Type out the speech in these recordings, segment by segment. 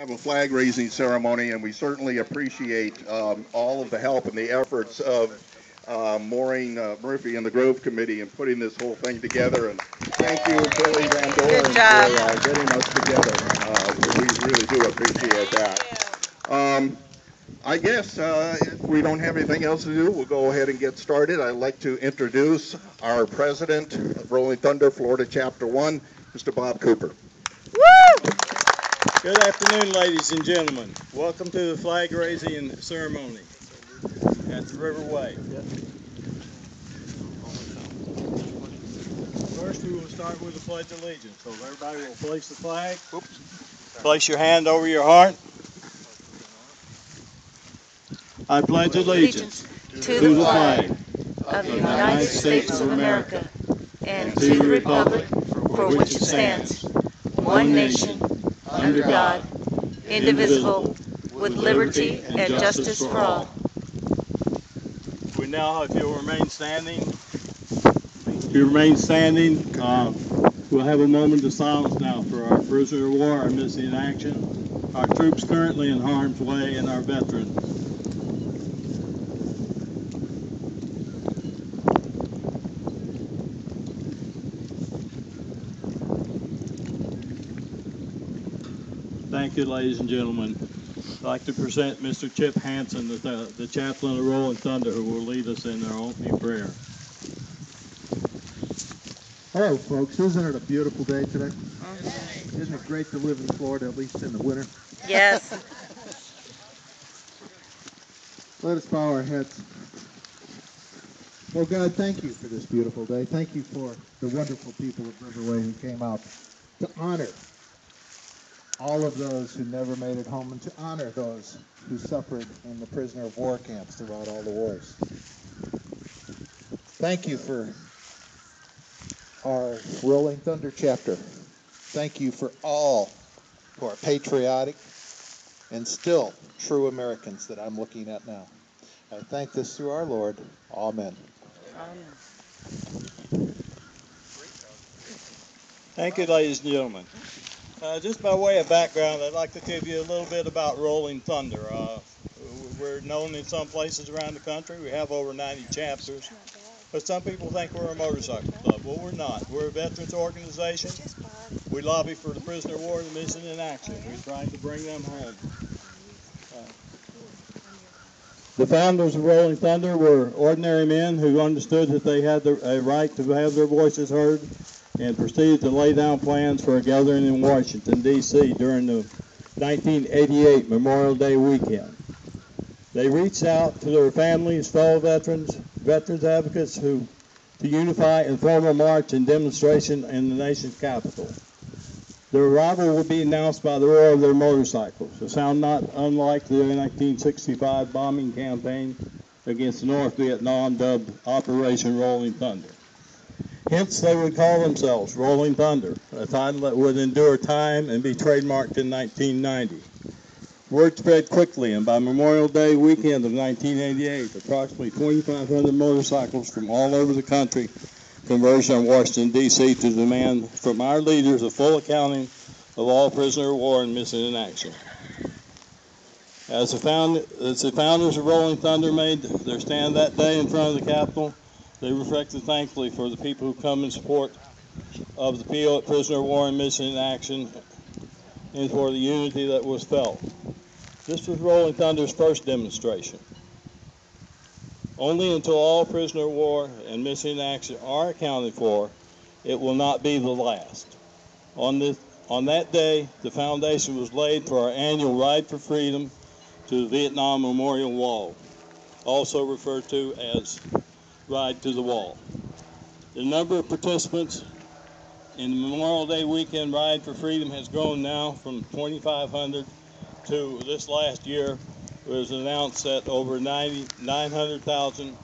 Have a flag raising ceremony, and we certainly appreciate all of the help and the efforts of Maureen Murphy and the Grove Committee in putting this whole thing together. And thank you, Billy Van Good Doren, job. for getting us together. We really do appreciate that. I guess if we don't have anything else to do, we'll go ahead and get started. I'd like to introduce our president of Rolling Thunder, Florida Chapter 1, Mr. Bob Cooper. Woo! Good afternoon, ladies and gentlemen. Welcome to the flag raising ceremony at the Riverway. First, we will start with the Pledge of Allegiance. So everybody will place the flag. Place your hand over your heart. I pledge allegiance to the flag of the United States of America and to the republic for which it stands, one nation, under God, indivisible, with liberty and justice for all. We now, if you'll remain standing, we'll have a moment of silence now for our prisoner of war, our missing in action, our troops currently in harm's way, and our veterans. Thank you, ladies and gentlemen. I'd like to present Mr. Chip Hansen, the chaplain of Rolling Thunder, who will lead us in our opening prayer. Hello, folks. Isn't it a beautiful day today? Isn't it great to live in Florida, at least in the winter? Yes. Let us bow our heads. Oh, God, thank you for this beautiful day. Thank you for the wonderful people of Riverway who came out to honor all of those who never made it home and to honor those who suffered in the prisoner of war camps throughout all the wars. Thank you for our Rolling Thunder chapter. Thank you for all who are patriotic and still true Americans that I'm looking at now. I thank this through our Lord. Amen. Thank you, ladies and gentlemen. Just by way of background, I'd like to give you a little bit about Rolling Thunder. We're known in some places around the country. We have over 90 chapters. But some people think we're a motorcycle club. Well, we're not. We're a veterans organization. We lobby for the prisoner of war and the missing in action. We're trying to bring them home. The founders of Rolling Thunder were ordinary men who understood that they had a right to have their voices heard and proceeded to lay down plans for a gathering in Washington, D.C. during the 1988 Memorial Day weekend. They reached out to their families, fellow veterans advocates to unify and form a march and demonstration in the nation's capital. Their arrival will be announced by the roar of their motorcycles, a sound not unlike the 1965 bombing campaign against North Vietnam dubbed Operation Rolling Thunder. Hence, they would call themselves Rolling Thunder, a title that would endure time and be trademarked in 1990. Word spread quickly, and by Memorial Day weekend of 1988, approximately 2,500 motorcycles from all over the country converged on Washington, D.C. to demand from our leaders a full accounting of all prisoner of war and missing in action. As the founders of Rolling Thunder made their stand that day in front of the Capitol, they reflected thankfully for the people who come in support of the appeal at prisoner of war and missing in action and for the unity that was felt. This was Rolling Thunder's first demonstration. Only until all prisoner of war and missing in action are accounted for, it will not be the last. On that day, the foundation was laid for our annual Ride for Freedom to the Vietnam Memorial Wall, also referred to as Ride to the Wall. The number of participants in the Memorial Day weekend Ride for Freedom has grown now from 2,500 to this last year. It was announced that over 900,000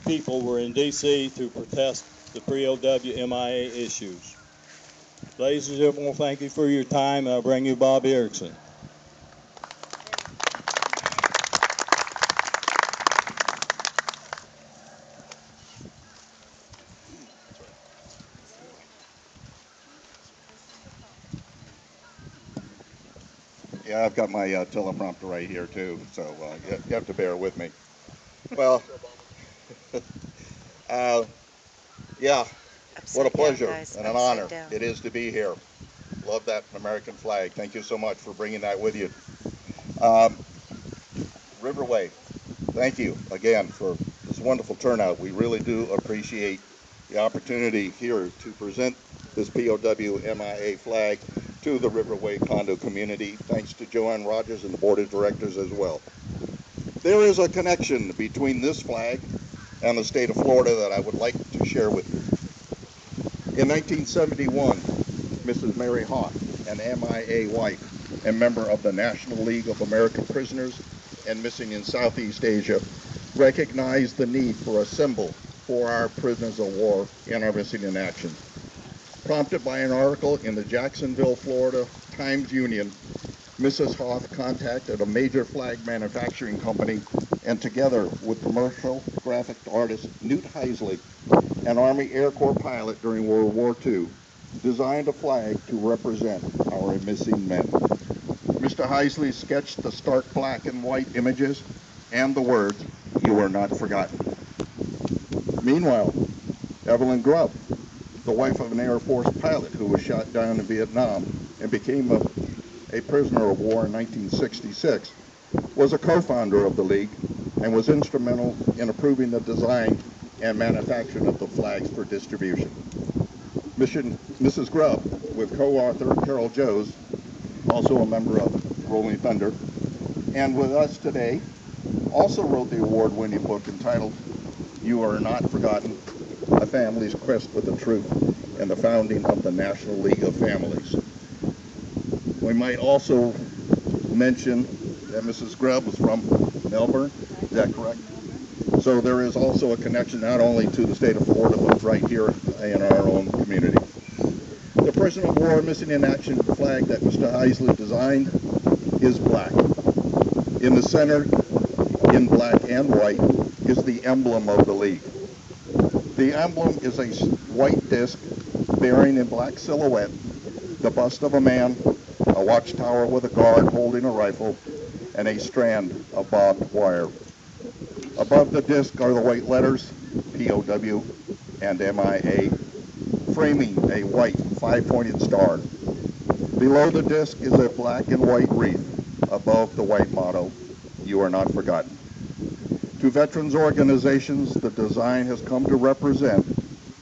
people were in D.C. to protest the pre-OW MIA issues. Ladies and gentlemen, thank you for your time. I'll bring you Bob Erickson. Yeah, I've got my teleprompter right here too, so you have to bear with me. Well, yeah, what a pleasure and an honor it is to be here. Love that American flag. Thank you so much for bringing that with you. Riverway, thank you again for this wonderful turnout. We really do appreciate the opportunity here to present this POW MIA flag to the Riverway condo community, thanks to Joanne Rogers and the board of directors as well. There is a connection between this flag and the state of Florida that I would like to share with you. In 1971, Mrs. Mary Hawk, an MIA wife and member of the National League of American Prisoners and Missing in Southeast Asia, recognized the need for a symbol for our prisoners of war and our missing in action. Prompted by an article in the Jacksonville, Florida Times-Union, Mrs. Hoff contacted a major flag manufacturing company and together with commercial graphic artist Newt Heisley, an Army Air Corps pilot during World War II, designed a flag to represent our missing men. Mr. Heisley sketched the stark black and white images and the words, "You are not forgotten." Meanwhile, Evelyn Grubb, the wife of an Air Force pilot who was shot down in Vietnam and became a prisoner of war in 1966, was a co-founder of the League and was instrumental in approving the design and manufacturing of the flags for distribution. Mrs. Grubb, with co-author Carol Joes, also a member of Rolling Thunder, and with us today, also wrote the award-winning book entitled "You Are Not Forgotten, A Family's Quest for the Truth and the Founding of the National League of Families." We might also mention that Mrs. Grubb was from Melbourne. Is that correct? So there is also a connection not only to the state of Florida, but right here in our own community. The prisoner of war missing in action flag that Mr. Heisley designed is black. In the center, in black and white, is the emblem of the League. The emblem is a white disc bearing in black silhouette the bust of a man, a watchtower with a guard holding a rifle, and a strand of barbed wire. Above the disc are the white letters, POW and MIA, framing a white five-pointed star. Below the disc is a black and white wreath above the white motto, "You Are Not Forgotten." To veterans organizations, the design has come to represent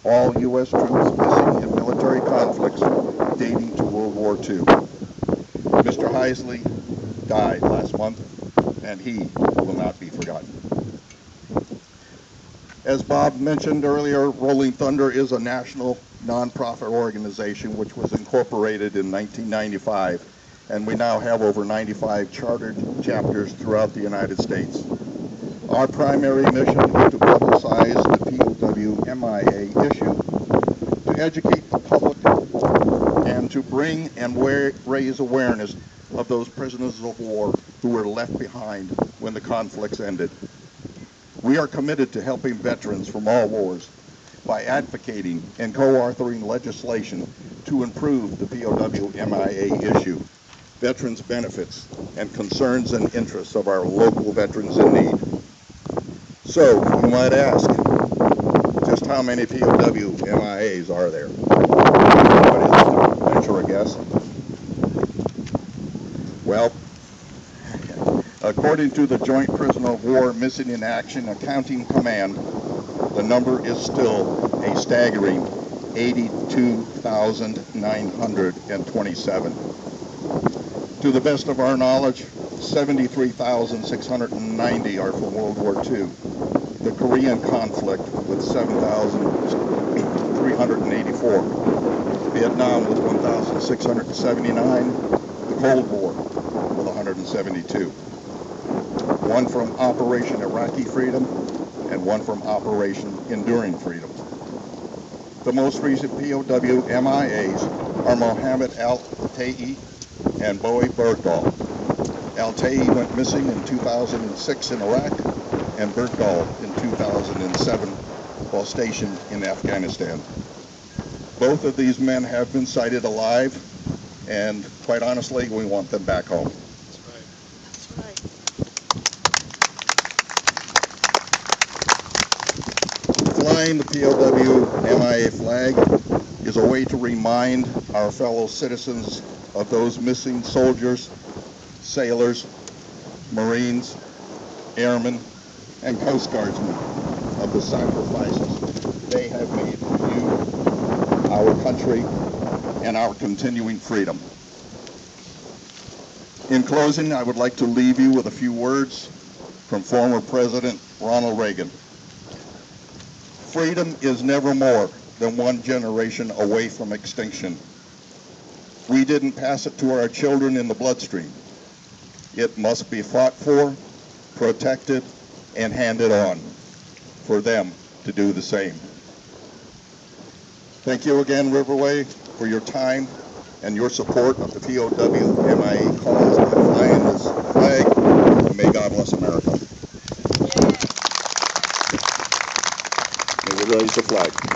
all U.S. troops missing in military conflicts dating to World War II. Mr. Heisley died last month, and he will not be forgotten. As Bob mentioned earlier, Rolling Thunder is a national nonprofit organization which was incorporated in 1995, and we now have over 95 chartered chapters throughout the United States. Our primary mission is to publicize the POW MIA issue, to educate the public, and to bring and raise awareness of those prisoners of war who were left behind when the conflicts ended. We are committed to helping veterans from all wars by advocating and co-authoring legislation to improve the POW MIA issue, veterans' benefits, and concerns and interests of our local veterans in need. So, you might ask, just how many POW MIAs are there? What is to venture a guess? Well, according to the Joint Prisoner of War Missing in Action Accounting Command, the number is still a staggering 82,927. To the best of our knowledge, 73,690 are from World War II. The Korean conflict with 7,384. Vietnam with 1,679. The Cold War with 172. One from Operation Iraqi Freedom and one from Operation Enduring Freedom. The most recent POW MIAs are Mohammed Al-Tayi and Bowie Bergdahl. Al-Tayi went missing in 2006 in Iraq and Bergdahl in 2007 while stationed in Afghanistan. Both of these men have been sighted alive, and quite honestly, we want them back home. flying the POW MIA flag is a way to remind our fellow citizens of those missing soldiers, sailors, Marines, airmen, and Coast Guardsmen of the sacrifices they have made for you, our country, and our continuing freedom. In closing, I would like to leave you with a few words from former President Ronald Reagan. Freedom is never more than one generation away from extinction. We didn't pass it to our children in the bloodstream. It must be fought for, protected, and handed on for them to do the same. Thank you again, Riverway, for your time and your support of the POW MIA cause by flying this flag, and may God bless America. May we raise the flag.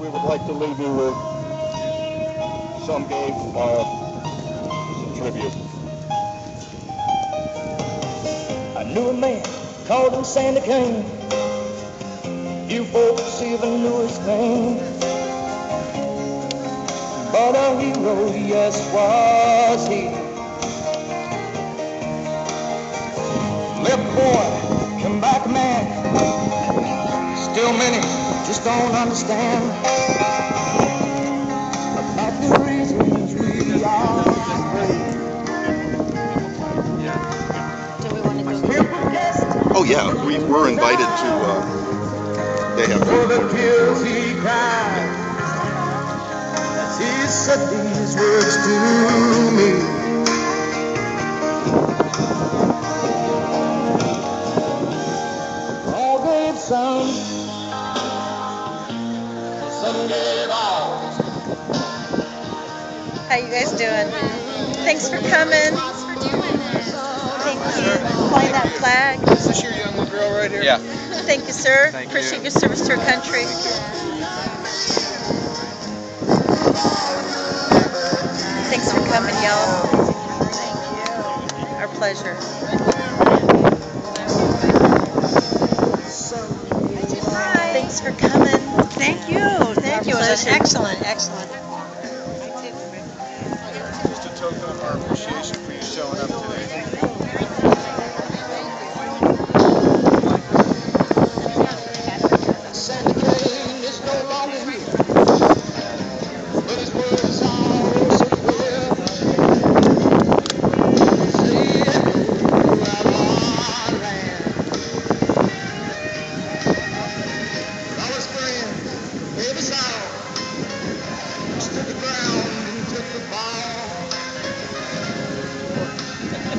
We would like to leave you with some gave some tribute. I knew a man called him Sandy Kane. You folks even knew his name. But a hero, yes, was he. Left boy, come back man. Still many just don't understand about the reasons we are free. we're invited to have For the tears he cried as he said these words to me. All gave some gave all. How you guys doing? Thanks for coming. Thank you. Flying that flag. Is this your young girl right here? Yeah. Thank you, sir. Thank you. Appreciate your service to our country. Thanks for coming, y'all. Thank you. Our pleasure. Thanks for coming. Thank you. Thank you. It was Pleasure. excellent, excellent. Just a token of our appreciation for you showing up today. Sandy Kane is no longer here, but his words are so clear. Say throughout our land. All his friends gave us all, stood the ground and took the ball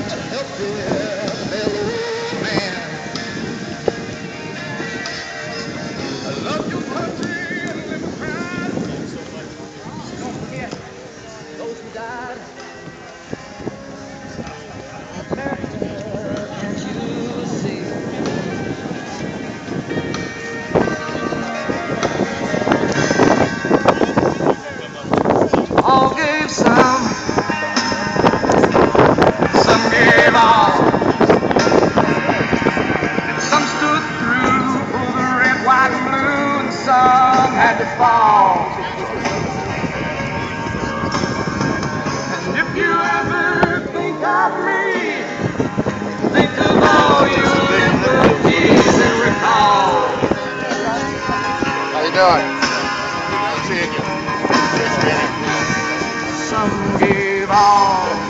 to help their fellow man. I love your country and live proud. Don't forget those who died. America, can't you see? All gave some gave all. And some stood through for the red, white, and blue, and some had to fall. And if you ever think of me, think of all you liberties and recall. How you doing? Some gave all.